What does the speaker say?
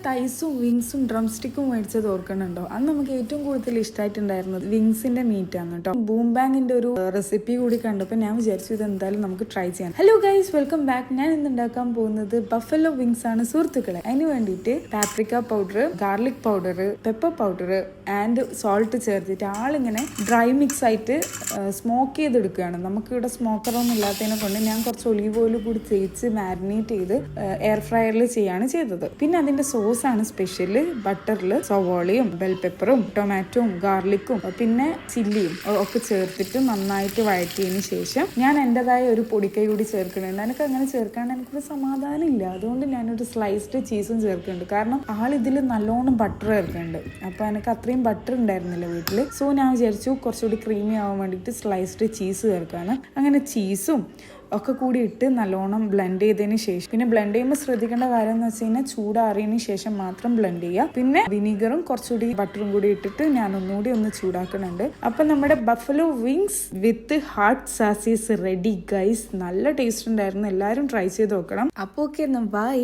തൈസും വിങ്സും drum സ്റ്റിക്കും മേടിച്ചത് ഓർക്കണുണ്ടോ? അന്ന് നമുക്ക് ഏറ്റവും കൂടുതൽ ഇഷ്ടമായിട്ടുണ്ടായിരുന്നത് വിങ്സിന്റെ മീറ്റ് ആണ് കേട്ടോ. ബൂം ബാങ്ങിന്റെ ഒരു റെസിപ്പി കൂടി കണ്ടപ്പോൾ ഞാൻ വിചാരിച്ചു ഇത് എന്തായാലും നമുക്ക് ട്രൈ ചെയ്യാം. Hello guys, welcome back. ഞാൻ ഇന്ന് ഉണ്ടാക്കാൻ പോകുന്നത് ബഫലോ വിങ്സ് ആണ് സുഹൃത്തുക്കളെ. അതിന് വേണ്ടിയിട്ട് paprika powder, garlic powder, pepper powder and salt ചേർത്തിട്ട് ആളിങ്ങനെ ഡ്രൈ മിക്സ് ആയിട്ട് സ്മോക്ക് ചെയ്തെടുക്കുകയാണ്. നമുക്കിവിടെ സ്മോക്കറൊന്നും ഇല്ലാത്തതിനെ കൊണ്ട് ഞാൻ കുറച്ച് ഒലീവ് ഓയിൽ കൂടി തേച്ച് മാരിനേറ്റ് ചെയ്ത് എയർ ഫ്രയറിൽ ചെയ്യാണ് ചെയ്തത്. പിന്നെ അതിന്റെ സോസാണ് സ്പെഷ്യൽ. ബട്ടറിൽ സവോളയും ബെൽ പെപ്പറും ടൊമാറ്റോയും ഗാർലിക്കും പിന്നെ ചില്ലിയും ഒക്കെ ചേർത്തിട്ട് നന്നായിട്ട് വഴറ്റിയതിന് ശേഷം ഞാൻ എൻ്റെതായ ഒരു പൊടിക്കൈ കൂടി ചേർക്കുന്നുണ്ട്. എനിക്ക് അങ്ങനെ ചേർക്കാണ്ട് എനിക്കൊരു സമാധാനം ഇല്ല. അതുകൊണ്ട് ഞാനൊരു സ്ലൈസ്ഡ് ചീസും ചേർക്കുന്നുണ്ട്. കാരണം ആളിതിൽ നല്ലോണം ബട്ടർ ചേർക്കുന്നുണ്ട്. അപ്പോൾ എനിക്ക് അത്രയും ബട്ടർ ഉണ്ടായിരുന്നില്ല വീട്ടിൽ. സോ ഞാൻ വിചാരിച്ചു കുറച്ചുകൂടി ക്രീമി ആവാൻ വേണ്ടിയിട്ട് സ്ലൈസ്ഡ് ചീസ് ചേർക്കാണ്. അങ്ങനെ ചീസും ഒക്കെ കൂടി ഇട്ട് നല്ലോണം ബ്ലെൻഡ് ചെയ്തതിന് ശേഷം, പിന്നെ ബ്ലെൻഡ് ചെയ്യുമ്പോൾ ശ്രദ്ധിക്കേണ്ട കാര്യം എന്ന് വെച്ച് കഴിഞ്ഞാൽ ചൂടാറിയതിന് ശേഷം മാത്രം ബ്ലെൻഡ് ചെയ്യുക. പിന്നെ വിനീഗറും കുറച്ചുകൂടി ബട്ടറും കൂടി ഇട്ടിട്ട് ഞാൻ ഒന്നുകൂടി ഒന്ന് ചൂടാക്കുന്നുണ്ട്. അപ്പം നമ്മുടെ ബഫലോ വിങ്സ് വിത്ത് ഹാർട്ട് സാസീസ് റെഡി ഗൈസ്. നല്ല ടേസ്റ്റ് ഉണ്ടായിരുന്നു. എല്ലാവരും ട്രൈ ചെയ്ത് നോക്കണം. അപ്പോൾ ഓക്കെ, ബൈ.